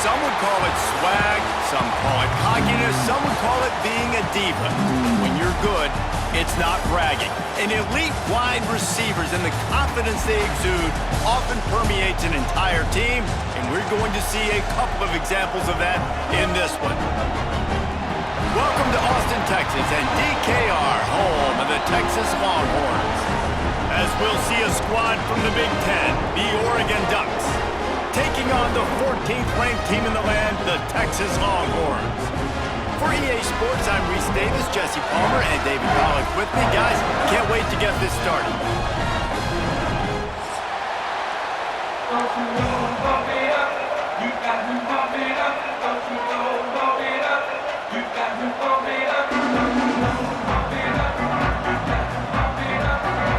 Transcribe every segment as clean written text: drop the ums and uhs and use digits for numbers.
Some would call it swag, some call it cockiness, some would call it being a diva. When you're good, it's not bragging. And elite wide receivers and the confidence they exude often permeates an entire team, and we're going to see a couple of examples of that in this one. Welcome to Austin, Texas, and DKR, home of the Texas Longhorns. As we'll see a squad from the Big Ten, the Oregon Ducks, taking on the 14th ranked team in the land, the Texas Longhorns. For EA Sports, I'm Reese Davis, Jesse Palmer, and David Pollack with me. Guys, can't wait to get this started.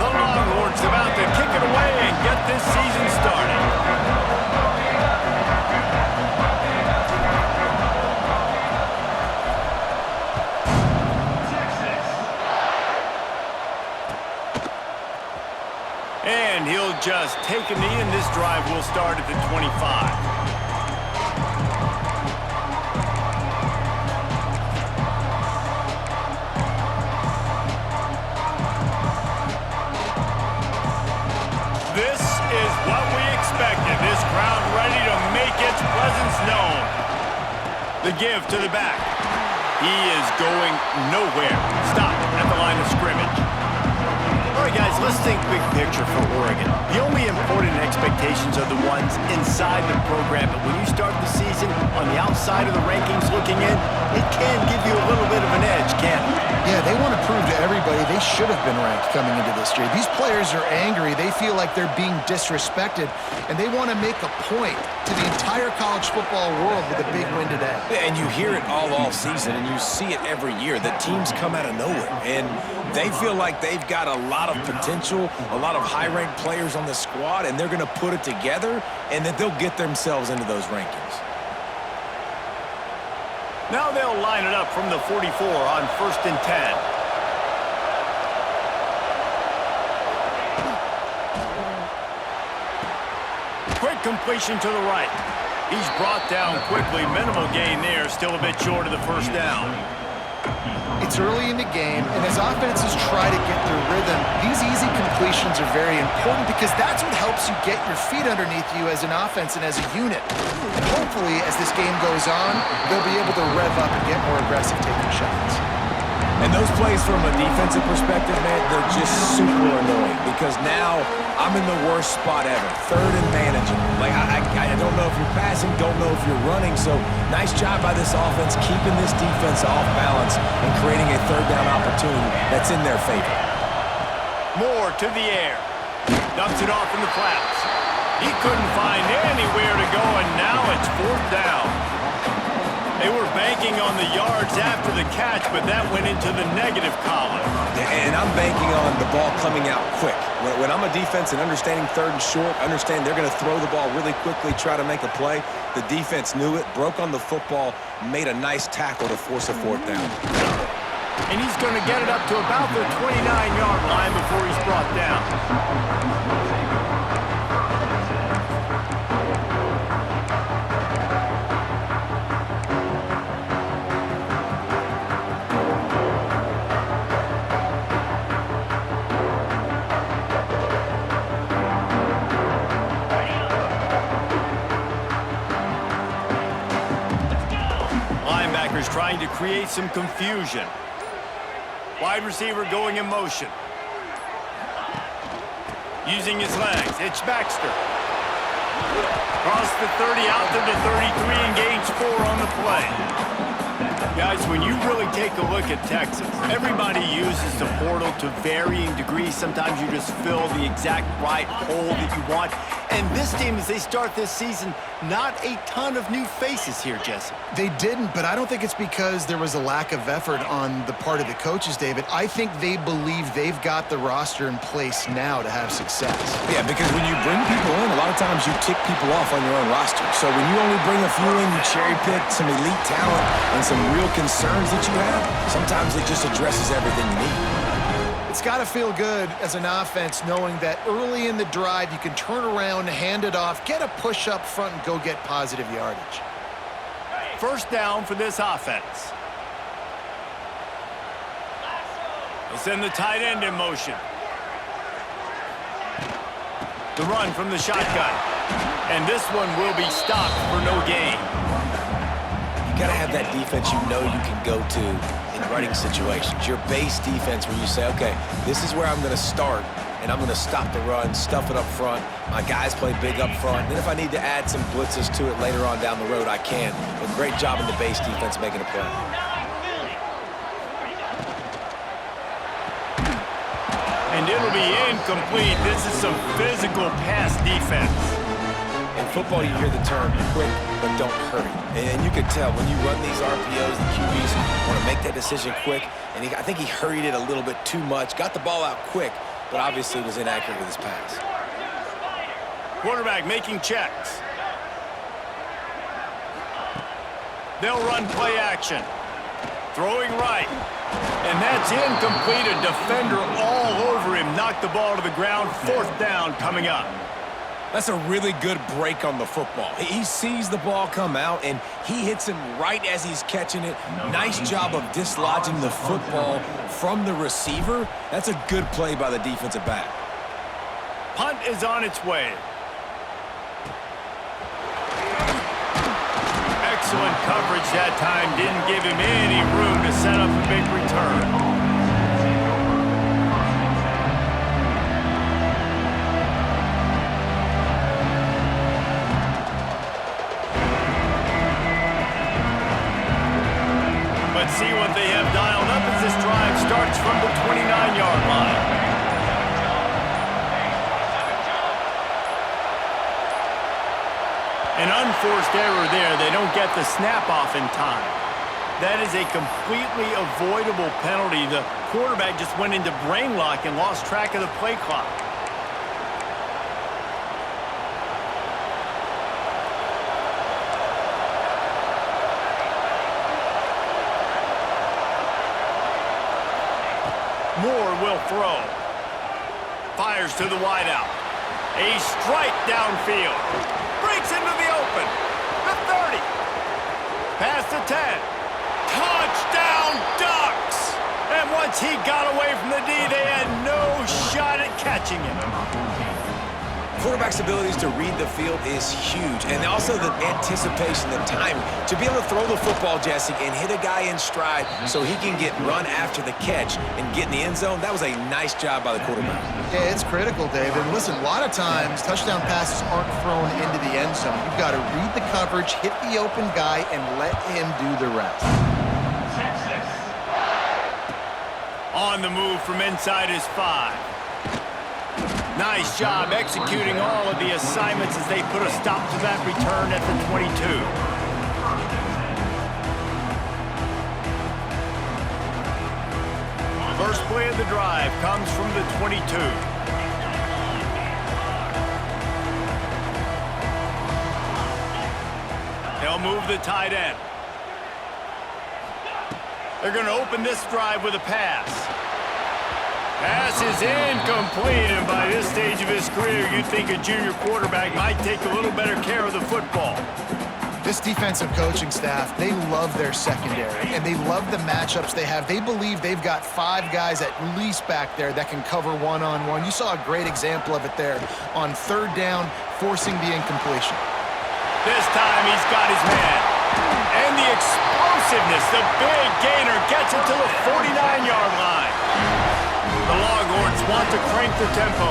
The Longhorns about to kick it away and get this season started. And he'll just take a knee, and this drive will start at the 25. This is what we expected. This crowd ready to make its presence known. The give to the back. He is going nowhere. Stop at the line of scrimmage. All right, guys, let's think big picture for Oregon. The only important expectations are the ones inside the program, but when you start the season on the outside of the rankings looking in, it can give you a little bit of an edge, can't it? Yeah, they want to prove to everybody they should have been ranked coming into this year. These players are angry. They feel like they're being disrespected, and they want to make a point to the entire college football world with a big win today. And you hear it all season, and you see it every year. The teams come out of nowhere, and they feel like they've got a lot of potential, a lot of high-ranked players on the squad, and they're going to put it together, and that they'll get themselves into those rankings. Now they'll line it up from the 44 on 1st and 10. Quick completion to the right. He's brought down quickly. Minimal gain there. Still a bit short of the first down. It's early in the game, and as offenses try to get their rhythm, these easy completions are very important because that's what helps you get your feet underneath you as an offense and as a unit. And hopefully, as this game goes on, they'll be able to rev up and get more aggressive taking shots. And those plays from a defensive perspective, man, they're just super annoying because now I'm in the worst spot ever. Third and managing. Like, I don't know if you're passing, don't know if you're running. So nice job by this offense keeping this defense off balance and creating a third down opportunity that's in their favor. Moore to the air. Dumps it off in the flats. He couldn't find anywhere to go, and now it's 4th down. They were banking on the yards after the catch, but that went into the negative column. And I'm banking on the ball coming out quick. When I'm a defense and understanding 3rd and short, understand they're going to throw the ball really quickly, try to make a play. The defense knew it, broke on the football, made a nice tackle to force a 4th down. And he's going to get it up to about the 29-yard line before he's brought down. Trying to create some confusion. Wide receiver going in motion. Using his legs. It's Baxter. Across the 30, out to the 33, and gains 4 on the play. Guys, when you really take a look at Texas, everybody uses the portal to varying degrees. Sometimes you just fill the exact right hole that you want. And this team, as they start this season, not a ton of new faces here, Jesse. They didn't, but I don't think it's because there was a lack of effort on the part of the coaches, David. I think they believe they've got the roster in place now to have success. Yeah, because when you bring people in, a lot of times you tick people off on your own roster. So when you only bring a few in, you cherry pick some elite talent and some real concerns that you have, sometimes it just addresses everything you need. It's got to feel good as an offense knowing that early in the drive you can turn around, hand it off, get a push up front, and go get positive yardage. first down for this offense. They send the tight end in motion. The run from the shotgun. And this one will be stopped for no gain. You got to have that defense you know you can go to in running situations. Your base defense where you say, okay, this is where I'm going to start, and I'm going to stop the run, stuff it up front. My guys play big up front. Then if I need to add some blitzes to it later on down the road, I can. But great job in the base defense making a play. And it'll be incomplete. This is some physical pass defense. In football, you hear the term quick, but don't hurry. And you can tell when you run these RPOs, the QBs want to make that decision quick. And I think he hurried it a little bit too much, got the ball out quick, but obviously was inaccurate with his pass. Quarterback making checks. They'll run play action. Throwing right. And that's incomplete. A defender all over him. Knocked the ball to the ground. Fourth down coming up. That's a really good break on the football. He sees the ball come out, and he hits him right as he's catching it. Nice job of dislodging the football from the receiver. That's a good play by the defensive back. Punt is on its way. Excellent coverage that time. Didn't give him any room to set up a big return. Let's see what they have dialed up as this drive starts from the 29-yard line. An unforced error there. They don't get the snap off in time. That is a completely avoidable penalty. The quarterback just went into brain lock and lost track of the play clock. Moore will throw. Fires to the wideout. A strike downfield. Breaks into the open. The 30. Past the 10. Touchdown Ducks! And once he got away from the D, they had no shot at catching him. Quarterback's abilities to read the field is huge, and also the anticipation, the timing. To be able to throw the football, Jesse, and hit a guy in stride so he can get run after the catch and get in the end zone, that was a nice job by the quarterback. Yeah, it's critical, David. Listen, a lot of times touchdown passes aren't thrown into the end zone. You've got to read the coverage, hit the open guy, and let him do the rest. On the move from inside his 5. Nice job executing all of the assignments as they put a stop to that return at the 22. First play of the drive comes from the 22. They'll move the tight end. They're going to open this drive with a pass. Pass is incomplete, and by this stage of his career, you'd think a junior quarterback might take a little better care of the football. This defensive coaching staff, they love their secondary, and they love the matchups they have. They believe they've got 5 guys at least back there that can cover one-on-one. You saw a great example of it there on third down, forcing the incompletion. This time he's got his man. And the explosiveness, the big gainer gets it to the 49-yard line. The Longhorns want to crank the tempo.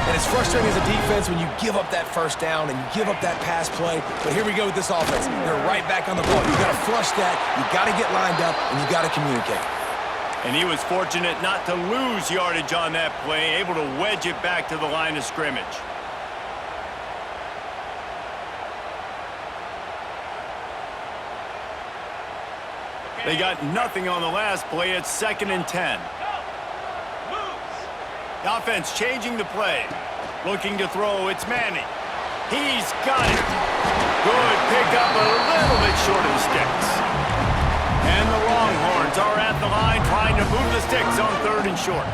And it's frustrating as a defense when you give up that first down and you give up that pass play. But here we go with this offense. They're right back on the ball. You got to flush that. You got to get lined up, and you got to communicate. And he was fortunate not to lose yardage on that play, able to wedge it back to the line of scrimmage. They got nothing on the last play. It's 2nd and 10. The offense changing the play. Looking to throw. It's Manning. He's got it. Good pickup, a little bit short of the sticks. And the Longhorns are at the line trying to move the sticks on 3rd and short.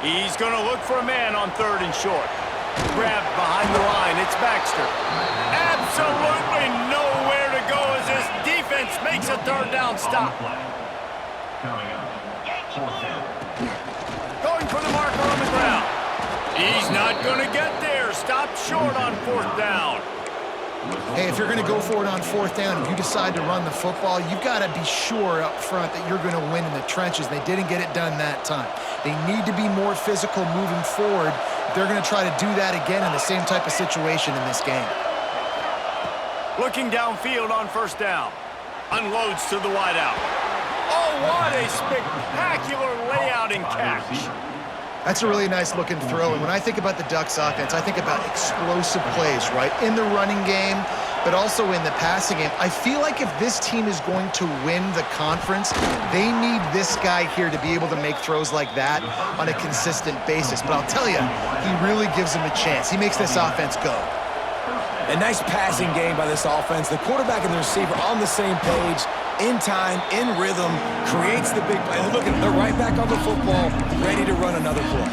He's going to look for a man on 3rd and short. Grabbed behind the line. It's Baxter. Absolutely nowhere to go as this defense makes a third down stop. Going for the marker on the ground. He's not going to get there. Stopped short on fourth down. Hey, if you're going to go for it on fourth down and you decide to run the football, you've got to be sure up front that you're going to win in the trenches. They didn't get it done that time. They need to be more physical moving forward. They're going to try to do that again in the same type of situation in this game. Looking downfield on first down. Unloads to the wideout. Oh, what a spectacular layout and catch. That's a really nice looking throw. And when I think about the Ducks offense, I think about explosive plays, right? In the running game, but also in the passing game. I feel like if this team is going to win the conference, they need this guy here to be able to make throws like that on a consistent basis. But I'll tell you, he really gives them a chance. He makes this offense go. A nice passing game by this offense. The quarterback and the receiver on the same page, in time, in rhythm, creates the big play. And look at them, they're right back on the football, ready to run another play.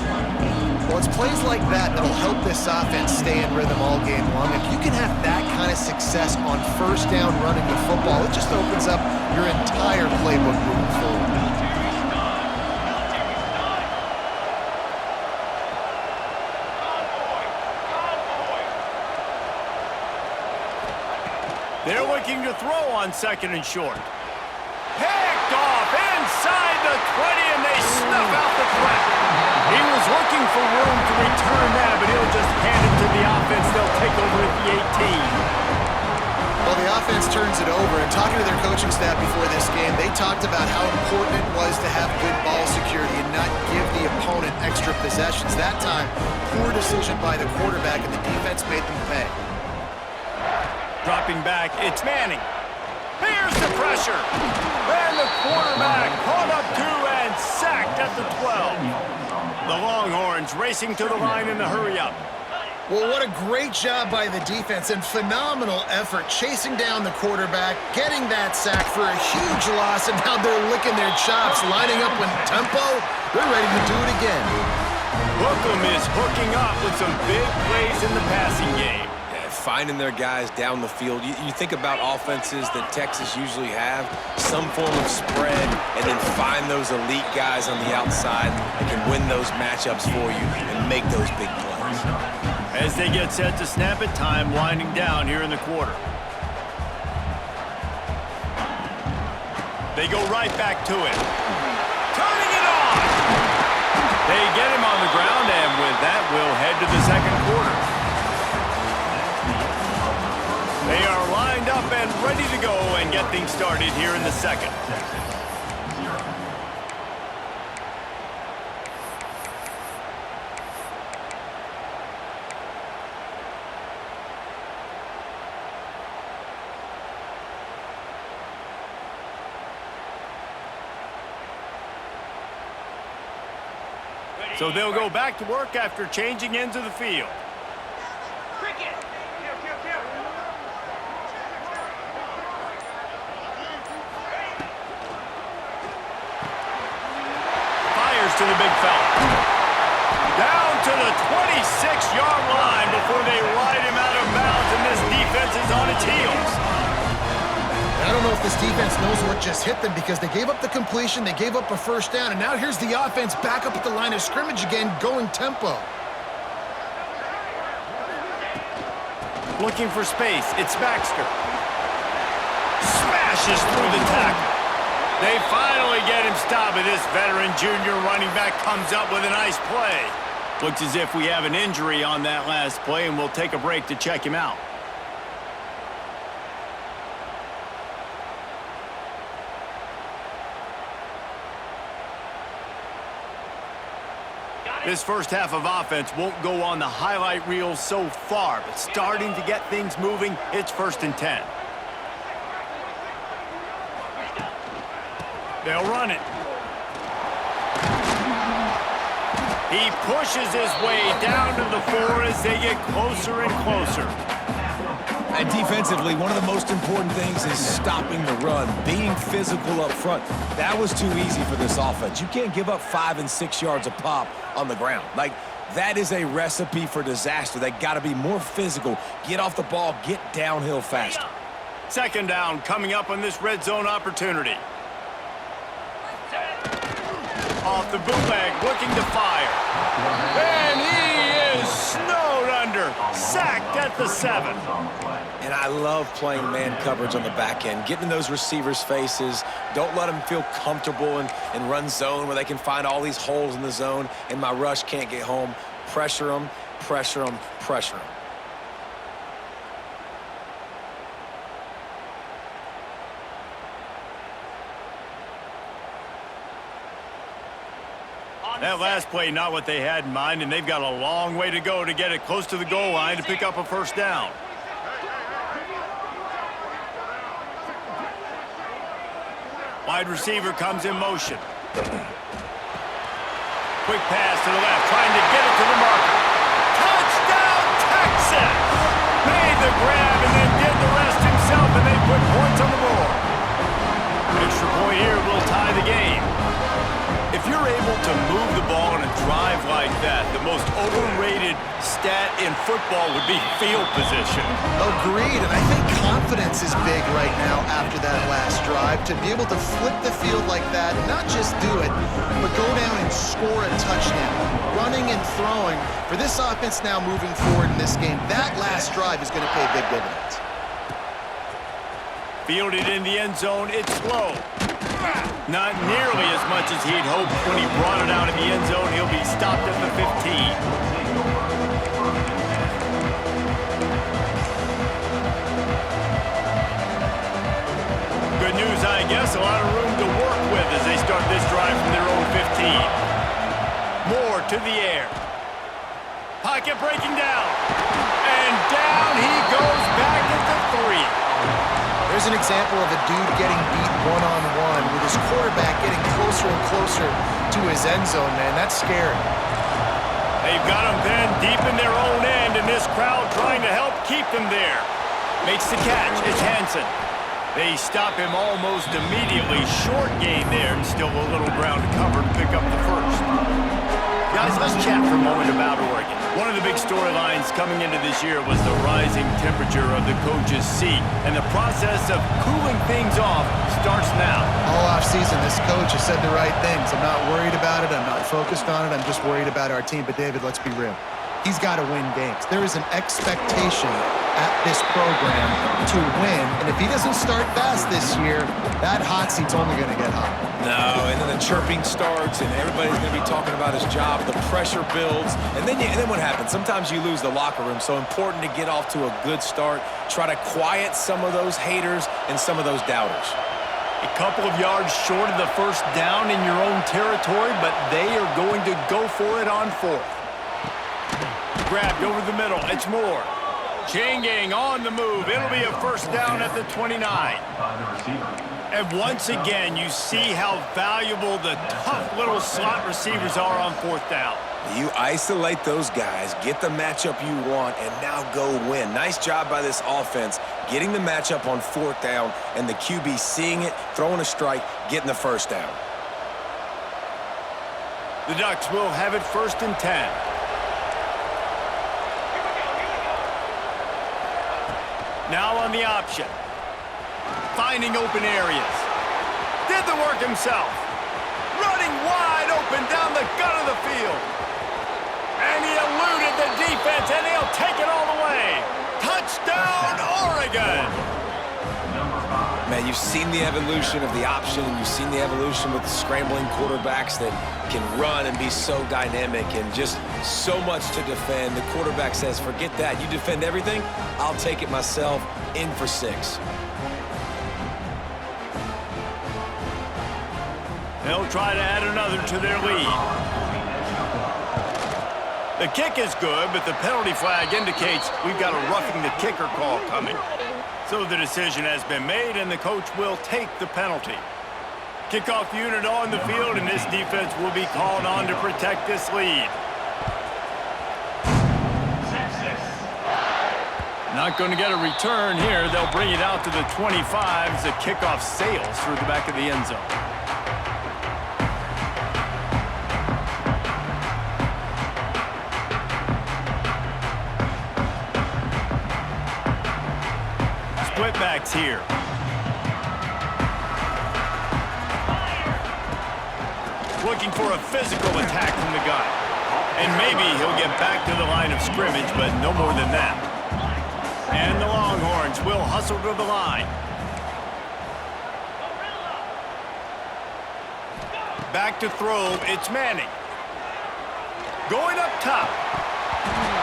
Well, it's plays like that that'll help this offense stay in rhythm all game long. If you can have that kind of success on first down running the football, it just opens up your entire playbook moving forward. They're looking to throw on second and short. Picked off inside the 20, and they snuff out the threat. He was looking for room to return that, but he'll just hand it to the offense. They'll take over at the 18. Well, the offense turns it over, and talking to their coaching staff before this game, they talked about how important it was to have good ball security and not give the opponent extra possessions. That time, poor decision by the quarterback, and the defense made them pay. Dropping back, it's Manning. Here's the pressure. And the quarterback caught up to and sacked at the 12. The Longhorns racing to the line in the hurry-up. Well, what a great job by the defense and phenomenal effort chasing down the quarterback, getting that sack for a huge loss, and now they're licking their chops, lining up with tempo. They're ready to do it again. Hookem is hooking up with some big plays in the passing game. Finding their guys down the field. You think about offenses that Texas usually have, some form of spread, and then find those elite guys on the outside that can win those matchups for you and make those big plays. As they get set to snap it, time winding down here in the quarter. They go right back to it. Turning it on! They get him on the ground, and with that, we'll head to the second quarter. They are lined up and ready to go and get things started here in the second. So they'll go back to work after changing into the field. To the big fella. Down to the 26-yard line before they ride him out of bounds, and this defense is on its heels. I don't know if this defense knows what just hit them because they gave up the completion, they gave up a first down, and now here's the offense back up at the line of scrimmage again, going tempo. Looking for space. It's Baxter. Smashes through the tackle. They finally get him stopped, and this veteran junior running back comes up with a nice play. Looks as if we have an injury on that last play, and we'll take a break to check him out. This first half of offense won't go on the highlight reel so far, but starting to get things moving, it's 1st and 10. They'll run it. He pushes his way down to the 4 as they get closer and closer. And defensively, one of the most important things is stopping the run, being physical up front. That was too easy for this offense. You can't give up 5 and 6 yards a pop on the ground. Like, That is a recipe for disaster. They got to be more physical, get off the ball, get downhill faster. Second down coming up on this red zone opportunity. Off the bootleg, looking to fire. And he is snowed under. Sacked at the 7. And I love playing man coverage on the back end, getting in those receivers' faces. Don't let them feel comfortable in run zone where they can find all these holes in the zone and my rush can't get home. Pressure them, pressure them, pressure them. That last play, not what they had in mind, and they've got a long way to go to get it close to the goal line to pick up a first down. Wide receiver comes in motion. Quick pass to the left, trying to get it to the marker. Touchdown, Texas! Made the grab and then did the rest himself, and they put points on the board. Extra point here will tie the game. If you're able to move the ball on a drive like that, the most overrated stat in football would be field position. Agreed, and I think confidence is big right now after that last drive. To be able to flip the field like that, not just do it, but go down and score a touchdown. Running and throwing. For this offense now moving forward in this game, that last drive is going to pay big dividends. Fielded in the end zone, it's slow. Not nearly as much as he'd hoped when he brought it out in the end zone. He'll be stopped at the 15. Good news, I guess. A lot of room to work with as they start this drive from their own 15. Moore to the air. Pocket breaking down. And down he goes back at the 3. There's an example of a dude getting beat one-on-one with his quarterback getting closer and closer to his end zone, man. That's scary. They've got him then deep in their own end, and this crowd trying to help keep them there. Makes the catch. It's Hansen. They stop him almost immediately. Short gain there, and still a little ground to cover to pick up the first. Guys, let's chat for a moment about Oregon. One of the big storylines coming into this year was the rising temperature of the coach's seat, and the process of cooling things off starts now. All offseason, this coach has said the right things. I'm not worried about it. I'm not focused on it. I'm just worried about our team. But, David, let's be real. He's got to win games. There is an expectation at this program to win, and if he doesn't start fast this year, that hot seat's only going to get hot. No, and then the chirping starts, and everybody's going to be talking about his job. The pressure builds, and then what happens? Sometimes you lose the locker room, so important to get off to a good start. Try to quiet some of those haters and some of those doubters. A couple of yards short of the first down in your own territory, but they are going to go for it on 4th. Grabbed over the middle. It's Moore. Chain gang on the move. It'll be a first down at the 29. And once again, you see how valuable the tough little slot receivers are on 4th down. You isolate those guys, get the matchup you want, and now go win. Nice job by this offense, getting the matchup on 4th down, and the QB seeing it, throwing a strike, getting the first down. The Ducks will have it 1st and 10. Now on the option. Finding open areas. Did the work himself. Running wide open down the gut of the field. And he eluded the defense, and he'll take it all the way. Touchdown, Oregon! Man, you've seen the evolution of the option, and you've seen the evolution with the scrambling quarterbacks that can run and be so dynamic and just so much to defend. The quarterback says, forget that. You defend everything, I'll take it myself. In for 6. They'll try to add another to their lead. The kick is good, but the penalty flag indicates we've got a roughing the kicker call coming. So the decision has been made, and the coach will take the penalty. Kickoff unit on the field, and this defense will be called on to protect this lead. Not going to get a return here. They'll bring it out to the 25 as the kickoff sails through the back of the end zone. backs here. Looking for a physical attack from the gun. And maybe he'll get back to the line of scrimmage, but no more than that. And the Longhorns will hustle to the line. Back to throw, it's Manning. Going up top.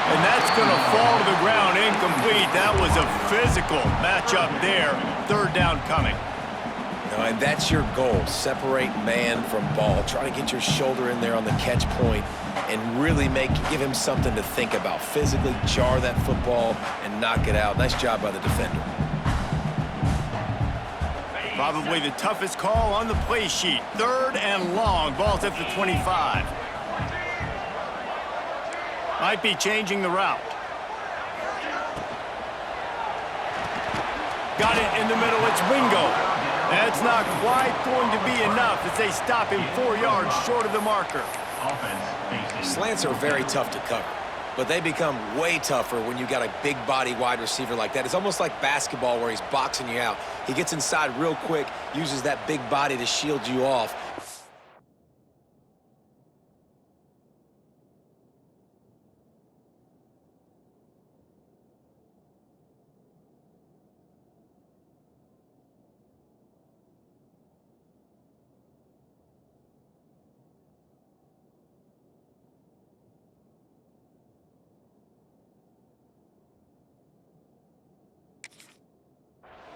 And that's going to fall to the ground incomplete. That was a physical matchup there. Third down coming. And that's your goal. Separate man from ball. Try to get your shoulder in there on the catch point and really give him something to think about. Physically jar that football and knock it out. Nice job by the defender. Probably the toughest call on the play sheet. Third and long. Ball's at the 25. Might be changing the route. Got it in the middle. It's Wingo. That's not quite going to be enough as they stop him 4 yards short of the marker. Slants are very tough to cover, but they become way tougher when you got a big body wide receiver like that. It's almost like basketball where he's boxing you out. He gets inside real quick, uses that big body to shield you off.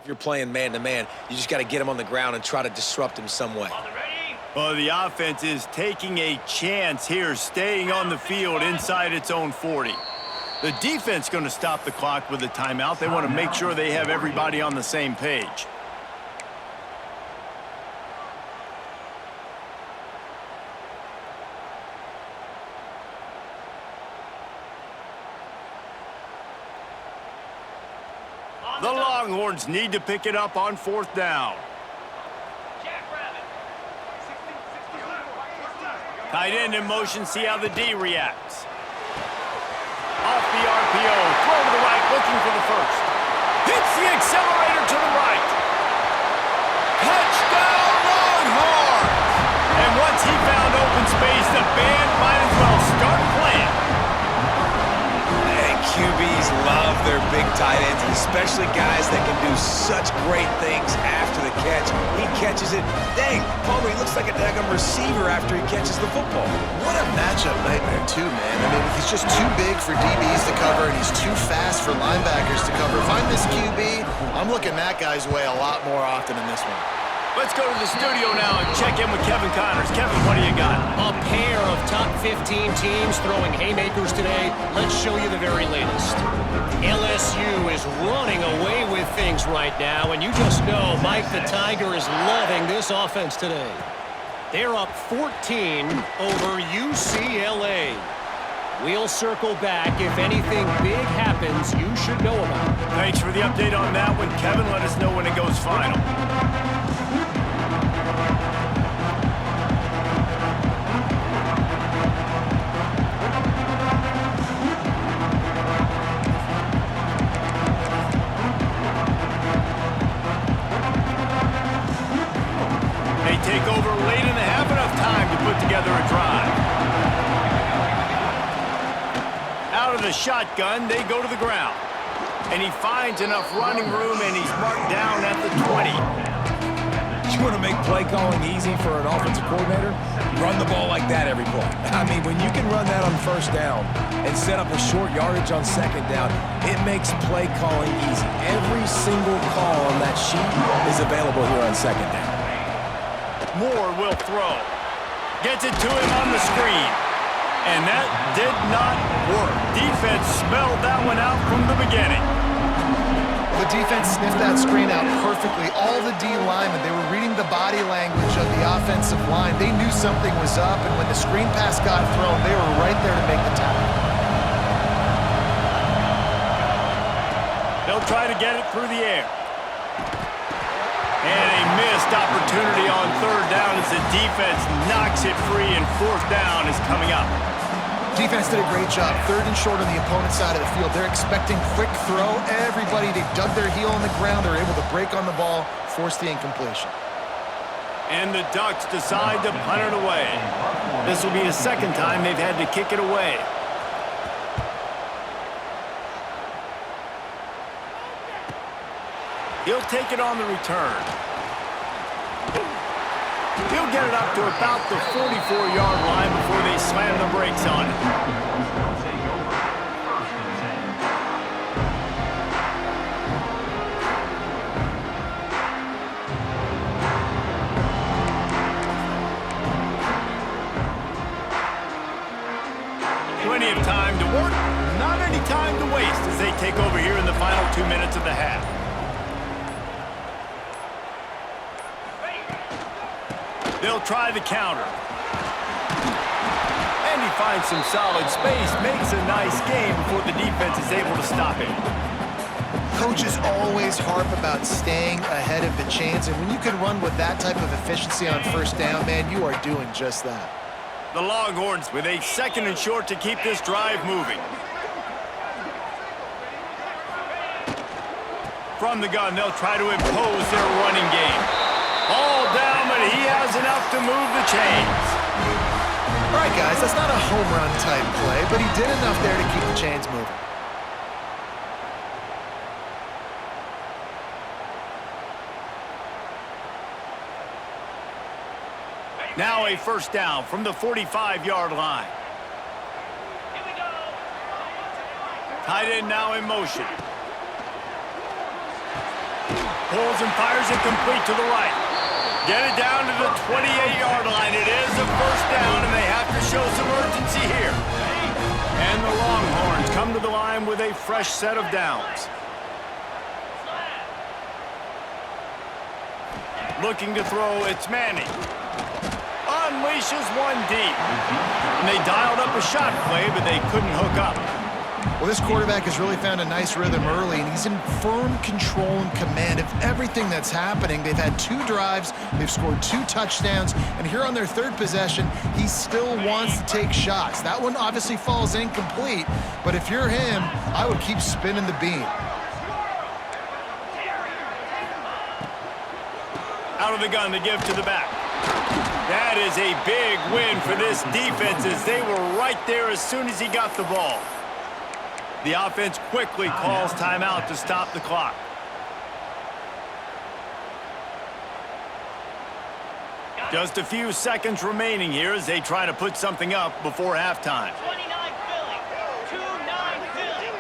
You're playing man-to-man, you just got to get him on the ground and try to disrupt him some way. Well, the offense is taking a chance here, staying on the field inside its own 40. The defense going to stop the clock with a timeout. They want to make sure they have everybody on the same page. The Longhorns need to pick it up on fourth down. Tight end in motion, see how the D reacts. Off the RPO, throw to the right, looking for the first. Hits the accelerator to the right. Touchdown Longhorns! And once he found open space, the band might as well start playing. QBs love their big tight ends, especially guys that can do such great things after the catch. He catches it. Dang, Palmer, he looks like a daggum receiver after he catches the football. What a matchup nightmare, too, man. I mean, he's just too big for DBs to cover, and he's too fast for linebackers to cover. If I'm this QB, I'm looking that guy's way a lot more often than this one. Let's go to the studio now and check in with Kevin Connors. Kevin, what do you got? A pair of top 15 teams throwing haymakers today. Let's show you the very latest. LSU is running away with things right now, and you just know Mike the Tiger is loving this offense today. They're up 14 over UCLA. We'll circle back if anything big happens you should know about. Thanks for the update on that one, Kevin. Let us know when it goes final. Take over late in the half, enough time to put together a drive. Out of the shotgun, they go to the ground. And he finds enough running room, and he's marked down at the 20. You want to make play calling easy for an offensive coordinator? Run the ball like that every play. I mean, when you can run that on first down and set up a short yardage on second down, it makes play calling easy. Every single call on that sheet is available here on second down. Moore will throw. Gets it to him on the screen. And that did not work. Defense smelled that one out from the beginning. The defense sniffed that screen out perfectly. All the D linemen, they were reading the body language of the offensive line. They knew something was up, and when the screen pass got thrown, they were right there to make the tackle. They'll try to get it through the air. And a missed opportunity on third down as the defense knocks it free, and fourth down is coming up. Defense did a great job. 3rd and short on the opponent's side of the field. They're expecting quick throw. Everybody, they dug their heel on the ground. They're able to break on the ball, force the incompletion. And the Ducks decide to punt it away. This will be the 2nd time they've had to kick it away. He'll take it on the return. He'll get it up to about the 44-yard line before they slam the brakes on it. Plenty of time to work, not any time to waste as they take over here in the final 2 minutes of the half. They'll try the counter. And he finds some solid space, makes a nice game before the defense is able to stop him. Coaches always harp about staying ahead of the chains, and when you can run with that type of efficiency on 1st down, man, you are doing just that. The Longhorns with a 2nd and short to keep this drive moving. From the gun, they'll try to impose their running game. All down, but he has enough to move the chains. All right, guys, that's not a home run type play, but he did enough there to keep the chains moving. Now a 1st down from the 45-yard line. Tight end now in motion. Pulls and fires it complete to the right. Get it down to the 28-yard line. It is a 1st down, and they have to show some urgency here. And the Longhorns come to the line with a fresh set of downs. Looking to throw, it's Manning. Unleashes one deep. And they dialed up a shot play, but they couldn't hook up. Well, this quarterback has really found a nice rhythm early, and he's in firm control and command of everything that's happening. They've had 2 drives, they've scored 2 touchdowns, and here on their 3rd possession, he still wants to take shots. That one obviously falls incomplete, but if you're him, I would keep spinning the beam. Out of the gun to give to the back. That is a big win for this defense as they were right there as soon as he got the ball. The offense quickly calls timeout to stop the clock. Just a few seconds remaining here as they try to put something up before halftime. 29 Philly. 2-9 Philly.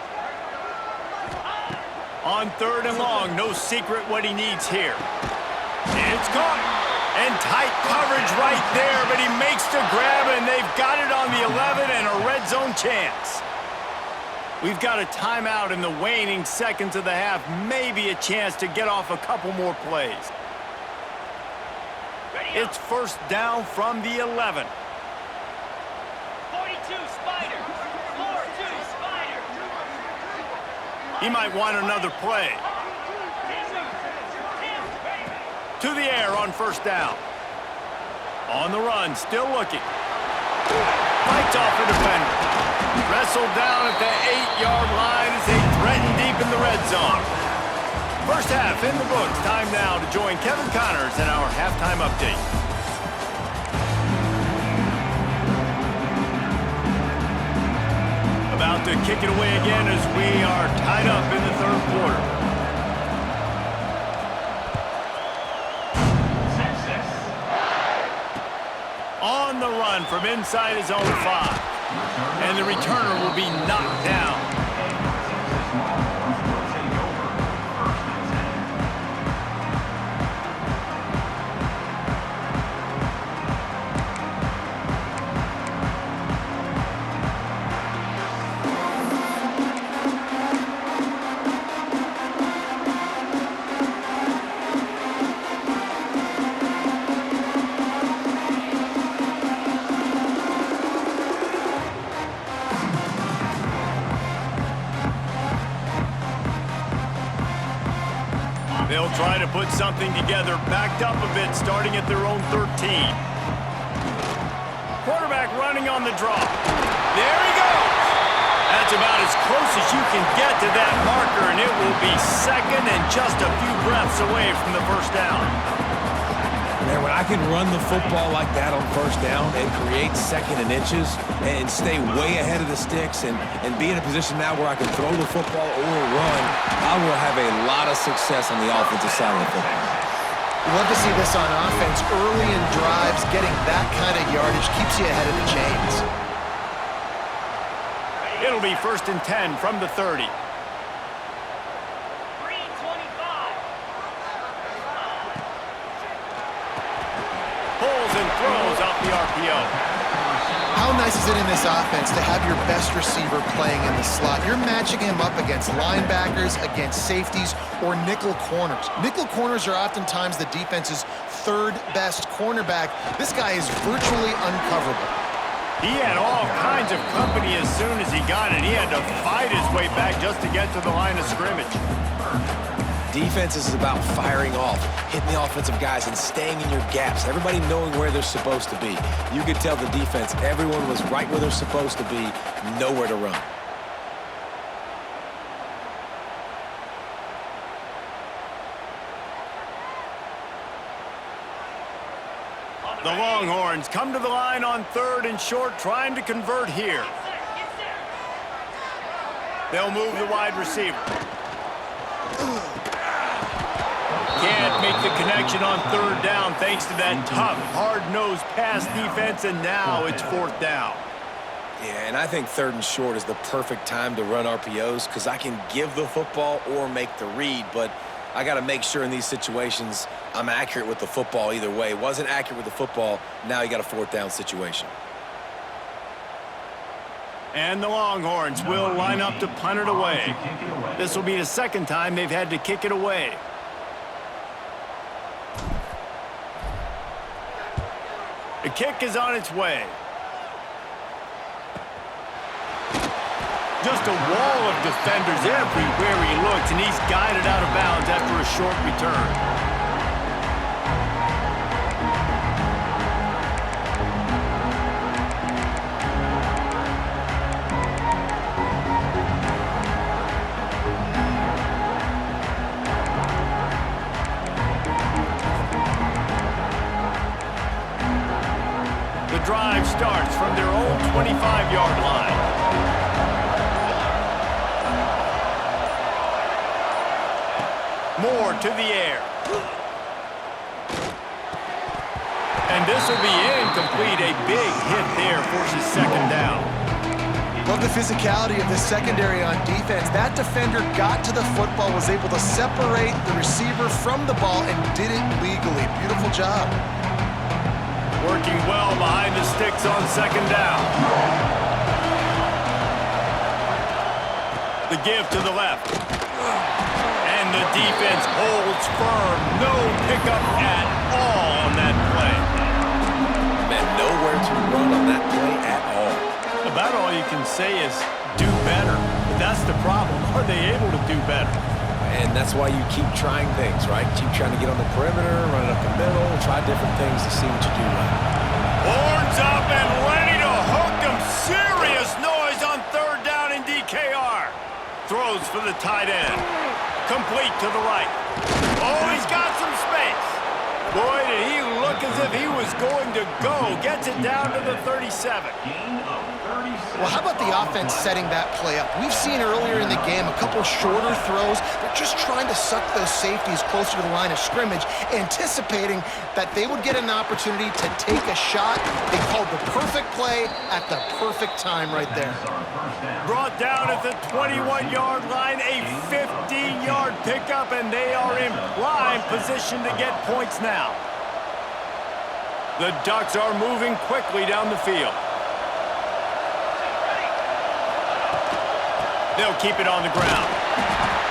On 3rd and long, no secret what he needs here. It's caught. And tight coverage right there, but he makes the grab, and they've got it on the 11 and a red zone chance. We've got a timeout in the waning seconds of the half, maybe a chance to get off a couple more plays. It's 1st down from the 11. 42 Spider. 4-2 Spider. He might want another play. To the air on 1st down. On the run, still looking. Fights off the defender. Wrestled down at the 8-yard line as they threaten deep in the red zone. 1st half in the books. Time now to join Kevin Connors in our halftime update. About to kick it away again as we are tied up in the 3rd quarter. On the run from inside his own 5. And the returner will be knocked down. They'll try to put something together, backed up a bit, starting at their own 13. Quarterback running on the draw. There he goes. That's about as close as you can get to that marker, and it will be second and just a few breaths away from the first down. Man, when I can run the football like that on first down and create second and inches and stay way ahead of the sticks and be in a position now where I can throw the football or run, I will have a lot of success on the offensive side of the football. We love to see this on offense. Early in drives, getting that kind of yardage keeps you ahead of the chains. It'll be 1st and 10 from the 30. 3:25. Pulls and throws off the RPO. How nice is it in this offense to have your best receiver playing in the slot? You're matching him up against linebackers, against safeties, or nickel corners. Nickel corners are oftentimes the defense's third best cornerback. This guy is virtually uncoverable. He had all kinds of company as soon as he got it. He had to fight his way back just to get to the line of scrimmage. Defense is about firing off, hitting the offensive guys, and staying in your gaps. Everybody knowing where they're supposed to be. You could tell the defense, everyone was right where they're supposed to be, nowhere to run. The Longhorns come to the line on 3rd and short, trying to convert here. They'll move the wide receiver. Can't make the connection on 3rd down thanks to that tough, hard-nosed pass defense, and now it's 4th down. Yeah, and I think 3rd and short is the perfect time to run RPOs because I can give the football or make the read, but I got to make sure in these situations I'm accurate with the football either way. Wasn't accurate with the football, now you got a 4th down situation. And the Longhorns will line up to punt it away. This will be the second time they've had to kick it away. The kick is on its way. Just a wall of defenders everywhere he looks, and he's guided out of bounds after a short return. The drive starts from their own 25-yard line. Moore to the air. And this will be incomplete. A big hit there forces 2nd down. Love the physicality of the secondary on defense. That defender got to the football, was able to separate the receiver from the ball, and did it legally. Beautiful job. Working well behind the sticks on 2nd down. The give to the left. And the defense holds firm. No pickup at all on that play. Man, nowhere to run on that play at all. About all you can say is do better. But that's the problem. Are they able to do better? And that's why you keep trying things, right? Keep trying to get on the perimeter, run it up the middle, try different things to see what you do right. Horns up and ready to hook them. Serious noise on 3rd down in DKR. Throws for the tight end. Complete to the right. Oh, he's got some space. Boy, did he look as if he was going to go. Gets it down to the 37. Well, how about the offense setting that play up? We've seen earlier in the game a couple shorter throws. They're just trying to suck those safeties closer to the line of scrimmage, anticipating that they would get an opportunity to take a shot. They called the perfect play at the perfect time right there. Brought down at the 21-yard line, a 15-yard pickup, and they are in prime position to get points now. The Ducks are moving quickly down the field. They'll keep it on the ground.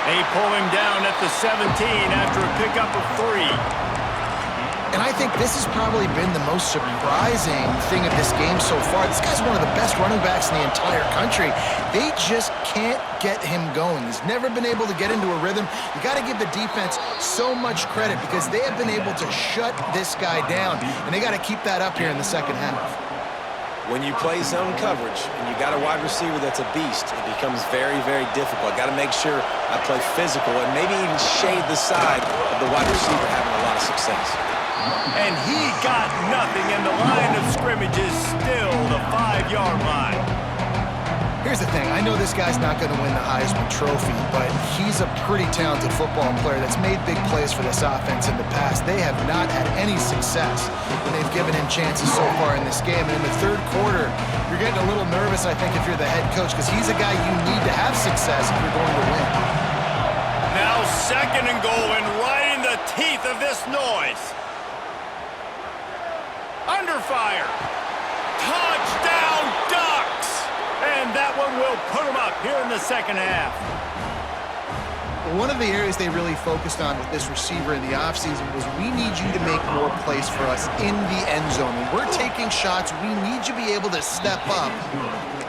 They pull him down at the 17 after a pickup of 3. And I think this has probably been the most surprising thing of this game so far. This guy's one of the best running backs in the entire country. They just can't get him going. He's never been able to get into a rhythm. You got to give the defense so much credit because they have been able to shut this guy down, and they got to keep that up here in the second half. when you play zone coverage and you got a wide receiver that's a beast, it becomes very, very difficult. Got to make sure I play physical and maybe even shade the side of the wide receiver having a lot of success. And he got nothing, and the line of scrimmage is still the 5-yard line. Here's the thing. I know this guy's not going to win the Heisman Trophy, but he's a pretty talented football player that's made big plays for this offense in the past. They have not had any success when they've given him chances so far in this game. And in the third quarter, you're getting a little nervous, I think, if you're the head coach, because he's a guy you need to have success if you're going to win. Now 2nd and goal, and right in the teeth of this noise. Under fire. Touchdown, Ducks! And that one will put them up here in the second half. One of the areas they really focused on with this receiver in the offseason was we need you to make more plays for us in the end zone. When we're taking shots, we need you to be able to step up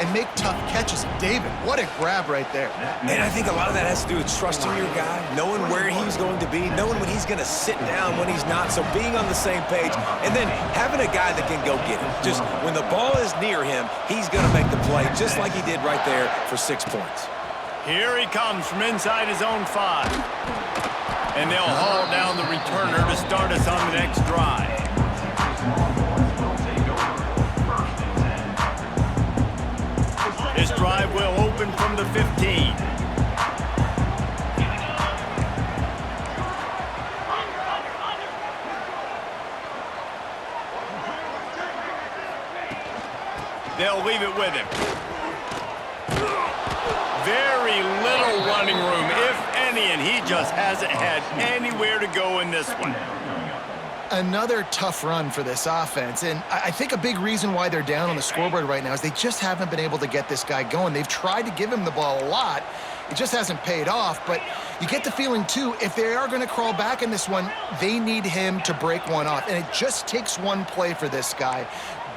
and make tough catches. David, what a grab right there. And I think a lot of that has to do with trusting your guy, knowing where he's going to be, knowing when he's going to sit down, when he's not, so being on the same page, and then having a guy that can go get him. Just when the ball is near him, he's going to make the play, just like he did right there for 6 points. Here he comes from inside his own 5. And they'll haul down the returner to start us on the next drive. This drive will open from the 15. They'll leave it with him. Very little running room, if any, and he just hasn't had anywhere to go in this one. Another tough run for this offense, and I think a big reason why they're down on the scoreboard right now is they just haven't been able to get this guy going. They've tried to give him the ball a lot. It just hasn't paid off, but you get the feeling, too, if they are going to crawl back in this one, they need him to break one off, and it just takes one play for this guy.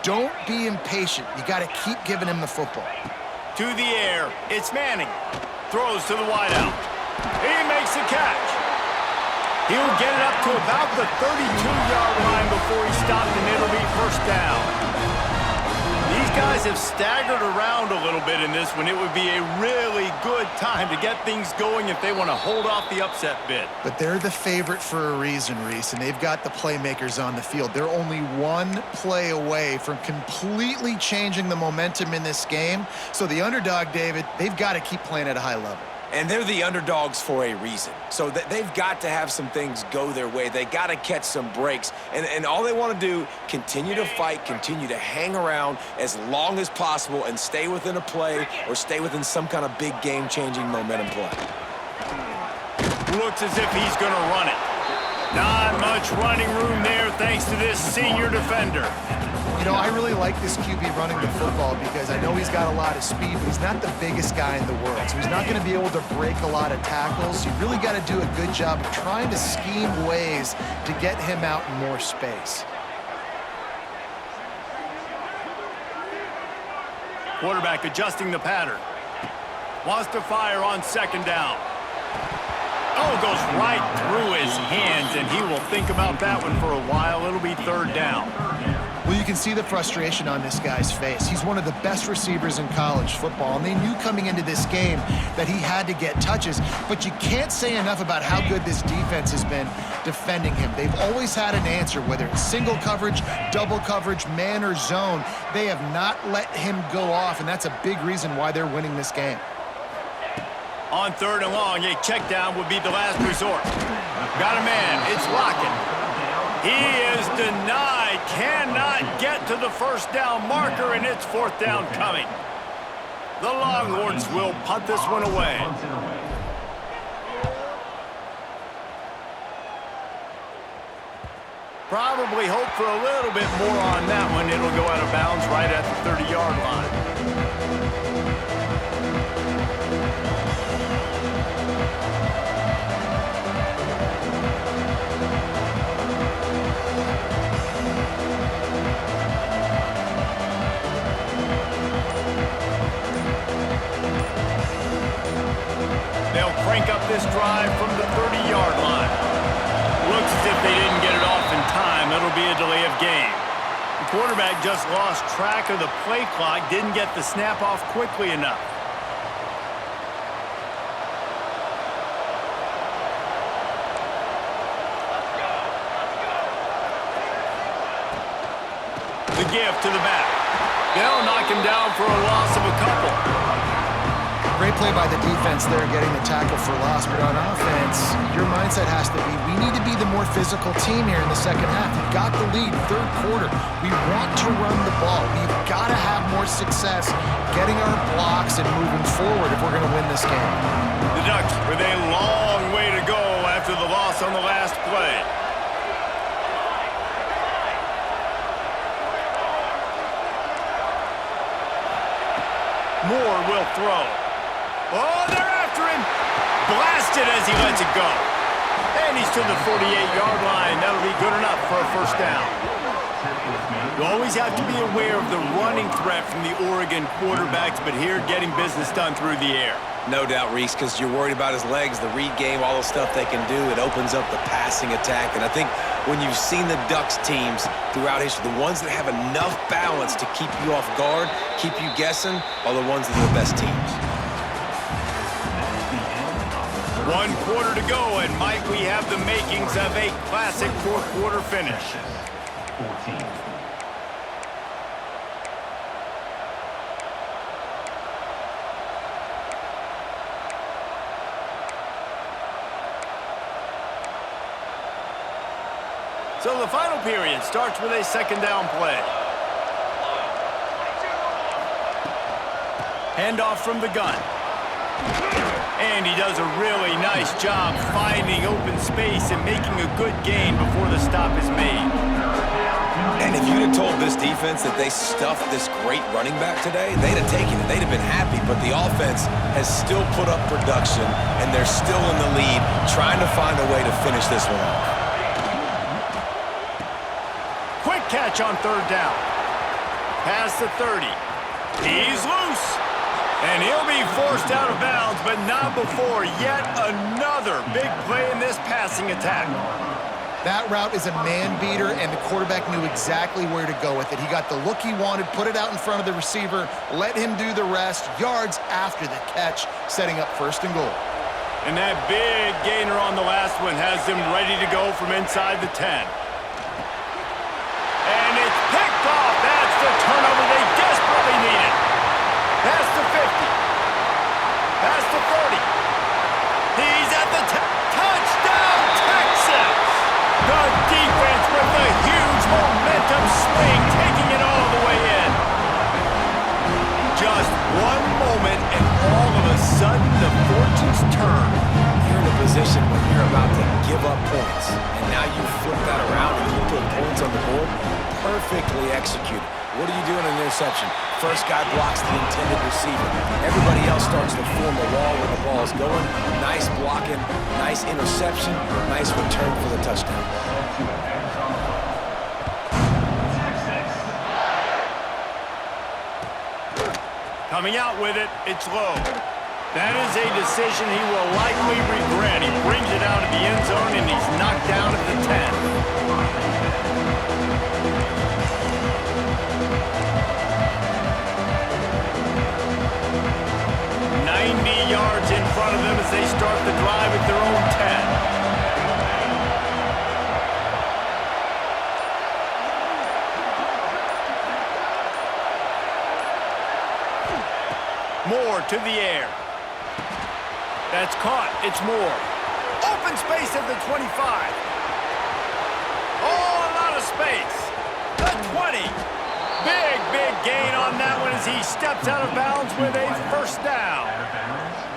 Don't be impatient. You got to keep giving him the football. To the air, it's Manning. Throws to the wideout. He makes the catch. He'll get it up to about the 32-yard line before he stopped, and it'll be first down. These guys have staggered around a little bit in this one. It would be a really good time to get things going if they want to hold off the upset bid. But they're the favorite for a reason, Reese, and they've got the playmakers on the field. They're only one play away from completely changing the momentum in this game. So the underdog, David, they've got to keep playing at a high level. And they're the underdogs for a reason. So they've got to have some things go their way. They got to catch some breaks. And all they want to do, continue to fight, continue to hang around as long as possible and stay within a play or stay within some kind of big game-changing momentum play. Looks as if he's going to run it. Not much running room there thanks to this senior defender. You know, I really like this QB running the football because I know he's got a lot of speed, but he's not the biggest guy in the world. So he's not going to be able to break a lot of tackles. You really got to do a good job of trying to scheme ways to get him out in more space. Quarterback adjusting the pattern. Wants to fire on 2nd down. Oh, goes right through his hands, and he will think about that one for a while. It'll be 3rd down. Well, you can see the frustration on this guy's face. He's one of the best receivers in college football, and they knew coming into this game that he had to get touches, but you can't say enough about how good this defense has been defending him. They've always had an answer, whether it's single coverage, double coverage, man or zone. They have not let him go off, and that's a big reason why they're winning this game. On 3rd and long, a check down would be the last resort. Got a man, it's Lockett. He is denied, cannot get to the first down marker, and it's 4th down coming. The Longhorns will punt this one away. Probably hope for a little bit more on that one. It'll go out of bounds right at the 30-yard line. They'll crank up this drive from the 30-yard line. Looks as if they didn't get it off in time. It'll be a delay of game. quarterback just lost track of the play clock, didn't get the snap off quickly enough. The give to the back. They'll knock him down for a loss of a couple. Great play by the defense there, getting the tackle for loss. But on offense, your mindset has to be, we need to be the more physical team here in the second half. We've got the lead, third quarter. We want to run the ball. We've got to have more success getting our blocks and moving forward if we're going to win this game. The Ducks with a long way to go after the loss on the last play. Moore will throw. Oh, they're after him. Blasted as he lets it go. And he's to the 48-yard line. That'll be good enough for a first down. You always have to be aware of the running threat from the Oregon quarterbacks, but here getting business done through the air. No doubt, Reese, because you're worried about his legs, the read game, all the stuff they can do. It opens up the passing attack. And I think when you've seen the Ducks teams throughout history, the ones that have enough balance to keep you off guard, keep you guessing, are the ones that are the best teams. 1 quarter to go, and might we have the makings of a classic fourth quarter finish. 14. So the final period starts with a second down play. Handoff from the gun. And he does a really nice job finding open space and making a good gain before the stop is made. And if you'd have told this defense that they stuffed this great running back today, they'd have taken it. They'd have been happy. But the offense has still put up production, and they're still in the lead, trying to find a way to finish this one off. Quick catch on third down. Past the 30. He's loose. And he'll be forced out of bounds, but not before yet another big play in this passing attack. That route is a man beater, and the quarterback knew exactly where to go with it. He got the look he wanted, put it out in front of the receiver, let him do the rest, yards after the catch, setting up first and goal. And that big gainer on the last one has them ready to go from inside the 10. And it's picked off. That's the turnover they desperately needed. Past the 50. Past the 30. He's at the touchdown, Texas! The defense with a huge momentum swing, taking it all the way in. Just one moment, and all of a sudden, the fortunes turn. You're in a position where you're about to give up points, and now you flip that around and you put points on the board. Perfectly executed. What do you do in an interception? First guy blocks the intended receiver. Everybody else starts to form a wall where the ball is going. Nice blocking, nice interception, nice return for the touchdown. Coming out with it, it's low. That is a decision he will likely regret. He brings it out of the end zone, and he's knocked down at the 10. 90 yards in front of them as they start the drive at their own 10. Moore to the air. That's caught. It's Moore. Open space at the 25. Oh, a lot of space. The 20. Big gain on that one as he steps out of bounds with a first down.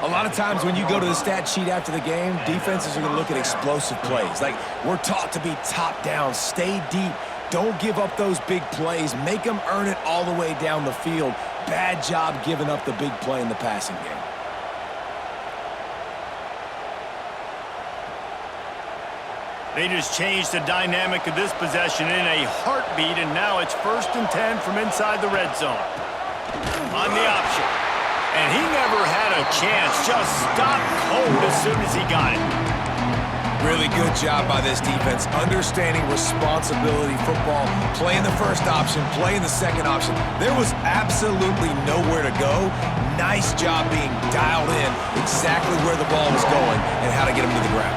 A lot of times when you go to the stat sheet after the game, defenses are going to look at explosive plays. Like, we're taught to be top down, stay deep, don't give up those big plays, make them earn it all the way down the field. Bad job giving up the big play in the passing game. They just changed the dynamic of this possession in a heartbeat, and now it's 1st and 10 from inside the red zone. On the option. And he never had a chance. Just stopped cold as soon as he got it. Really good job by this defense, understanding responsibility football, playing the first option, playing the second option. There was absolutely nowhere to go. Nice job being dialed in exactly where the ball was going and how to get him to the ground.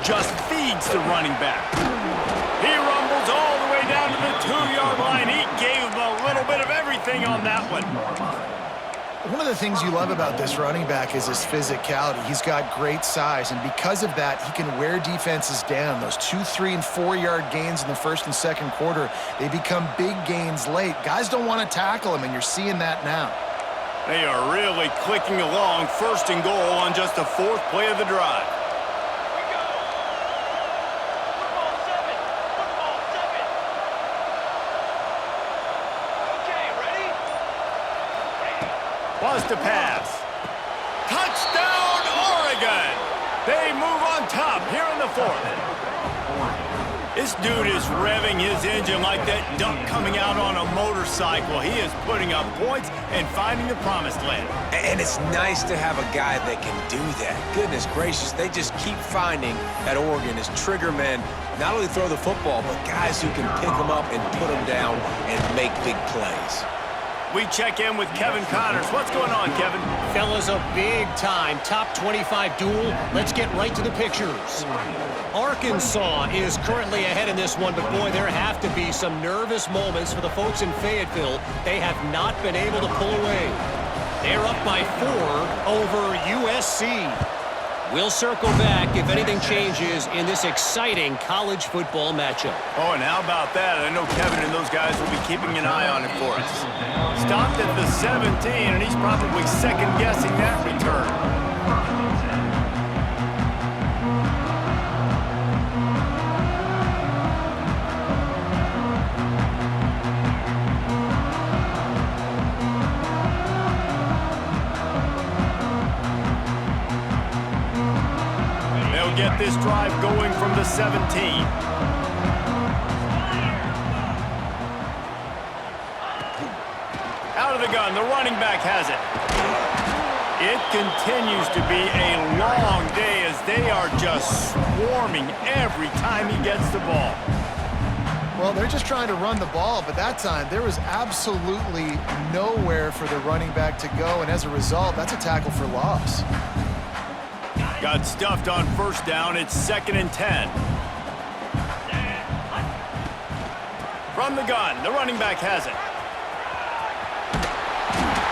Just feeds the running back. He rumbles all the way down to the 2-yard line. He gave him a little bit of everything on that one. One of the things you love about this running back is his physicality. He's got great size, and because of that, he can wear defenses down. Those 2-, 3-, and 4-yard gains in the first and second quarter, they become big gains late. Guys don't want to tackle him, and you're seeing that now. They are really clicking along, first and goal on just the 4th play of the drive. Wants to pass. Touchdown, Oregon! They move on top here in the 4th. This dude is revving his engine like that duck coming out on a motorcycle. He is putting up points and finding the promised land. And it's nice to have a guy that can do that. Goodness gracious, they just keep finding at Oregon as trigger men, not only throw the football, but guys who can pick them up and put them down and make big plays. We check in with Kevin Connors. What's going on, Kevin? Fellas, a big-time top 25 duel. Let's get right to the pictures. Arkansas is currently ahead in this one, but boy, there have to be some nervous moments for the folks in Fayetteville. They have not been able to pull away. They're up by 4 over USC. We'll circle back if anything changes in this exciting college football matchup. Oh, and how about that? I know Kevin and those guys will be keeping an eye on it for us. Stopped at the 17, and he's probably second-guessing that return. Get this drive going from the 17. Out of the gun, the running back has it. It continues to be a long day as they are just swarming every time he gets the ball. Well, they're just trying to run the ball, but that time there was absolutely nowhere for the running back to go, and as a result, that's a tackle for loss. Got stuffed on first down. It's 2nd and 10. From the gun, the running back has it.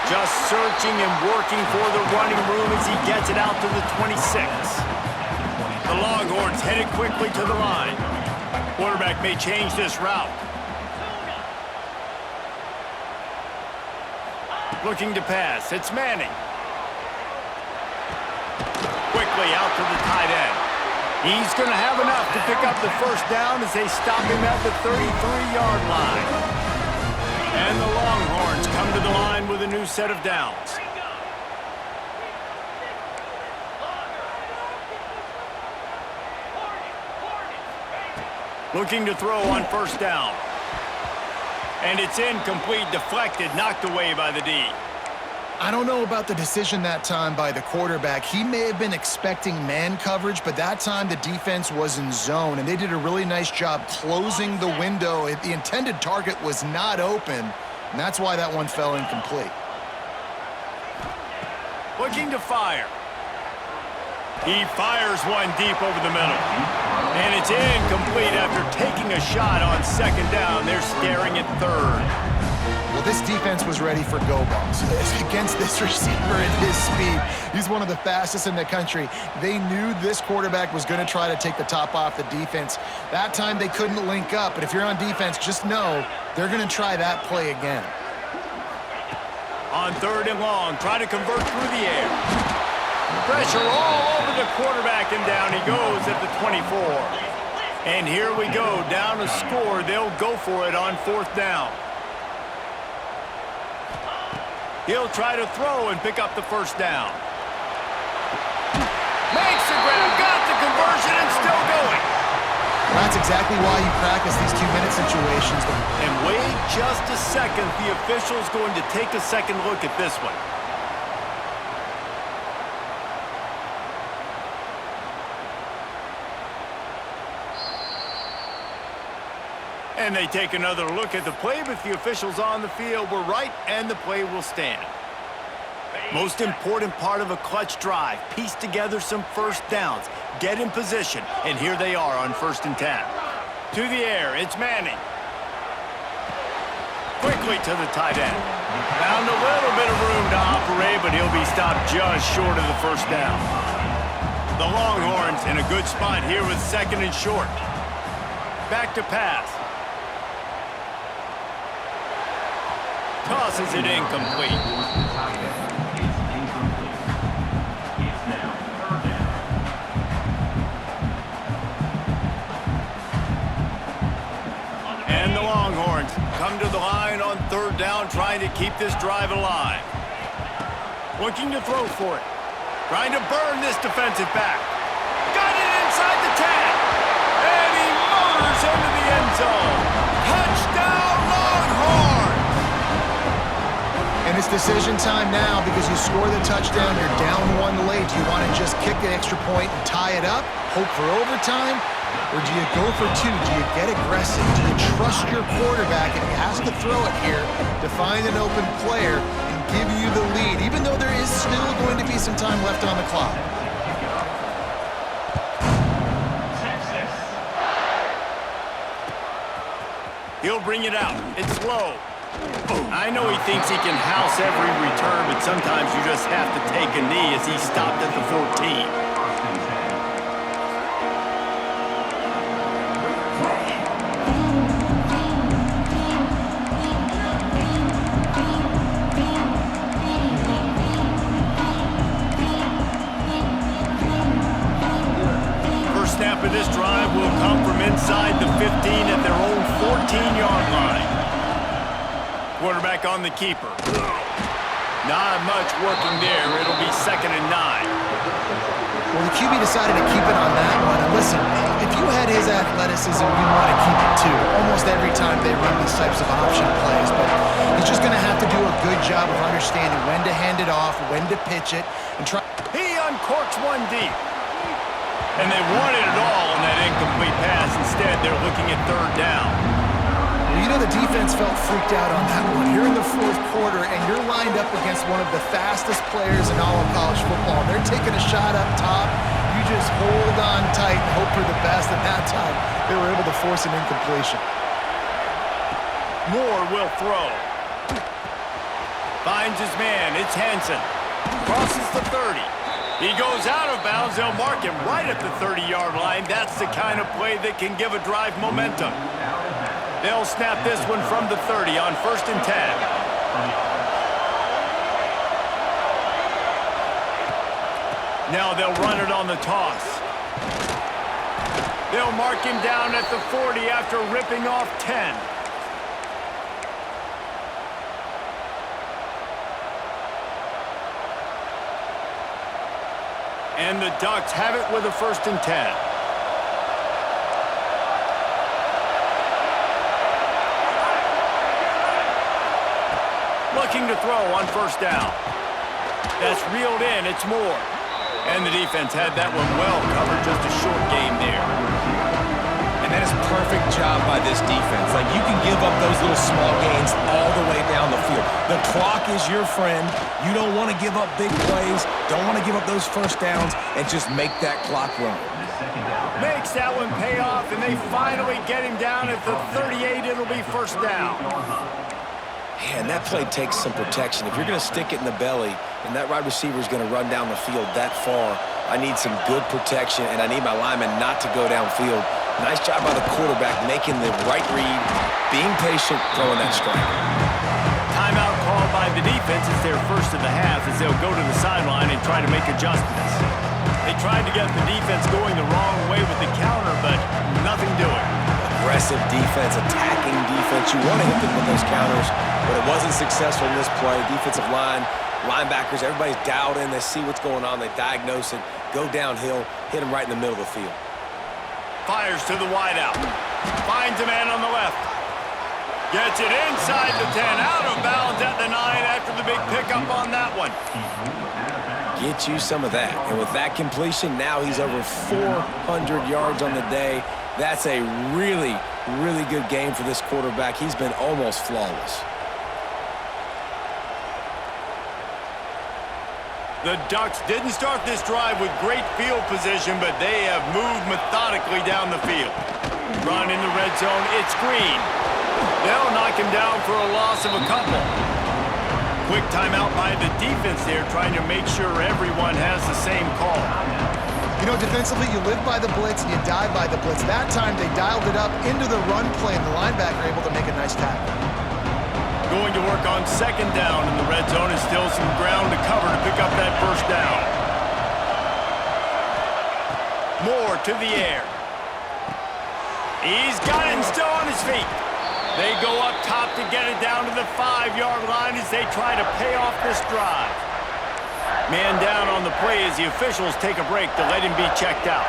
Just searching and working for the running room as he gets it out to the 26. The Longhorns headed quickly to the line. Quarterback may change this route. Looking to pass. It's Manning. Quickly out to the tight end. He's going to have enough to pick up the first down as they stop him at the 33-yard line. And the Longhorns come to the line with a new set of downs. Looking to throw on first down. And it's incomplete, deflected, knocked away by the D. I don't know about the decision that time by the quarterback. He may have been expecting man coverage, but that time the defense was in zone, and they did a really nice job closing the window. The intended target was not open, and that's why that one fell incomplete. Looking to fire. He fires one deep over the middle. And it's incomplete after taking a shot on second down. They're staring at third. Well, this defense was ready for go balls. Against this receiver at his speed, he's one of the fastest in the country. They knew this quarterback was going to try to take the top off the defense. That time they couldn't link up, but if you're on defense, just know they're going to try that play again. On 3rd and long, try to convert through the air. Pressure all over the quarterback, and down he goes at the 24. And here we go, down a score. They'll go for it on 4th down. He'll try to throw and pick up the first down. Makes the grab, got the conversion, and still going. That's exactly why you practice these 2-minute situations. And wait just a second. The official's going to take a second look at this one. And they take another look at the play, but the officials on the field were right, and the play will stand. Most important part of a clutch drive, piece together some first downs, get in position, and here they are on 1st and 10. To the air, it's Manning. Quickly to the tight end. Found a little bit of room to operate, but he'll be stopped just short of the first down. The Longhorns in a good spot here with 2nd and short. Back to pass. Tosses it incomplete. And the Longhorns come to the line on 3rd down, trying to keep this drive alive. Looking to throw for it. Trying to burn this defensive back. Got it inside the 10. And he motors into the end zone. Touchdown, Longhorns! And it's decision time now because you score the touchdown, you're down 1 late. Do you want to just kick the extra point and tie it up, hope for overtime? Or do you go for 2? Do you get aggressive? Do you trust your quarterback if he has to throw it here to find an open player and give you the lead, even though there is still going to be some time left on the clock? He'll bring it out. It's low. I know he thinks he can house every return, but sometimes you just have to take a knee as he stopped at the 14. Snap of this drive will come from inside the 15 at their own 14-yard line. Quarterback on the keeper. Not much working there. It'll be 2nd and 9. Well, the QB decided to keep it on that one. And listen, if you had his athleticism, you'd want to keep it too. Almost every time they run these types of option plays. But he's just going to have to do a good job of understanding when to hand it off, when to pitch it, and try. He uncorks one deep. And they wanted it all on that incomplete pass. Instead, they're looking at 3rd down. Well, you know the defense felt freaked out on that one. You're in the 4th quarter, and you're lined up against one of the fastest players in all of college football. They're taking a shot up top. You just hold on tight and hope for the best. And that time, they were able to force an incompletion. Moore will throw. Finds his man. It's Hansen. Crosses the 30. He goes out of bounds. They'll mark him right at the 30-yard line. That's the kind of play that can give a drive momentum. They'll snap this one from the 30 on 1st and 10. Now they'll run it on the toss. They'll mark him down at the 40 after ripping off 10. And the Ducks have it with a 1st and 10. Looking to throw on 1st down. That's reeled in. It's Moore. And the defense had that one well covered. Just a short game there. And that is a perfect job by this defense. Like, you can give up those little small gains all the way down the field. The clock is your friend. You don't want to give up big plays. Don't want to give up those first downs and just make that clock run. Makes that one pay off, and they finally get him down at the 38. It'll be 1st down. Man, that play takes some protection. If you're going to stick it in the belly and that wide receiver is going to run down the field that far, I need some good protection, and I need my lineman not to go downfield. Nice job by the quarterback making the right read, being patient, throwing that strike. Timeout called by the defense is their first of the half as they'll go to the sideline and try to make adjustments. They tried to get the defense going the wrong way with the counter, but nothing doing. Aggressive defense, attacking defense. You want to hit them with those counters, but it wasn't successful in this play. Defensive line, linebackers, everybody's dialed in. They see what's going on. They diagnose it, go downhill, hit them right in the middle of the field. Fires to the wideout. Finds a man on the left. Gets it inside the 10. Out of bounds at the 9 after the big pickup on that one. Get you some of that. And with that completion, now he's over 400 yards on the day. That's a really, really good game for this quarterback. He's been almost flawless. The Ducks didn't start this drive with great field position, but they have moved methodically down the field. Run in the red zone, it's Green. They'll knock him down for a loss of a couple. Quick timeout by the defense there, trying to make sure everyone has the same call. You know, defensively, you live by the blitz and you die by the blitz. That time, they dialed it up into the run play, and the linebacker able to make a nice tackle. Going to work on second down in the red zone is still some ground to cover to pick up that first down. Moore to the air. He's got it and still on his feet. They go up top to get it down to the 5-yard line as they try to pay off this drive. Man down on the play as the officials take a break to let him be checked out.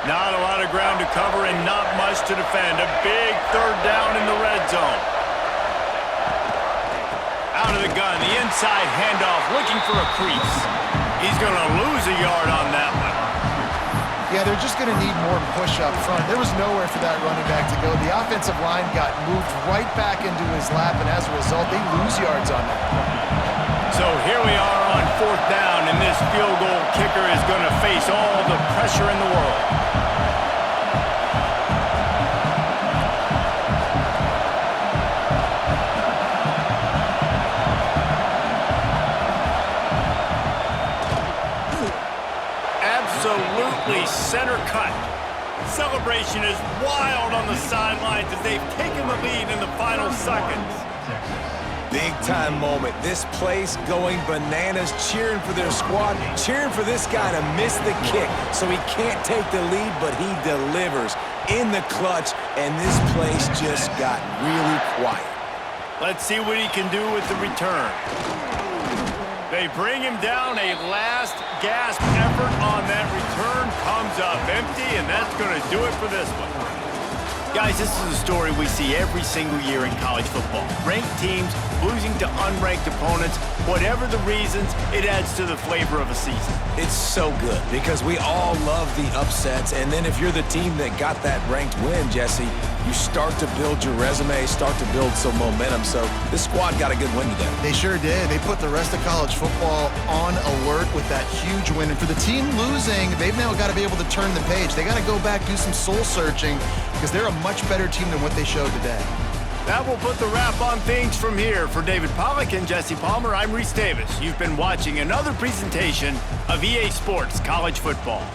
Not a lot of ground to cover and not much to defend. A big third down in the red zone. Out of the gun, the inside handoff, looking for a crease. He's going to lose a yard on that one. Yeah, they're just going to need more push up front. There was nowhere for that running back to go. The offensive line got moved right back into his lap, and as a result, they lose yards on that play. So here we are on fourth down, and this field goal kicker is going to face all the pressure in the world. Absolutely center cut. Celebration is wild on the sidelines as they've taken the lead in the final seconds. Big time moment. This place going bananas, cheering for their squad, cheering for this guy to miss the kick so he can't take the lead, but he delivers in the clutch, and this place just got really quiet. Let's see what he can do with the return. They bring him down. A last gasp effort on that return comes up empty, and that's going to do it for this one. Guys, this is a story we see every single year in college football. Ranked teams losing to unranked opponents. Whatever the reasons, it adds to the flavor of a season. It's so good because we all love the upsets, and then if you're the team that got that ranked win, Jesse, you start to build your resume, start to build some momentum. So this squad got a good win today. They sure did. They put the rest of college football on alert with that huge win. And for the team losing, they've now got to be able to turn the page. They got to go back, do some soul searching, because they're a much better team than what they showed today. That will put the wrap on things from here. For David Pollack and Jesse Palmer, I'm Reese Davis. You've been watching another presentation of EA Sports College Football.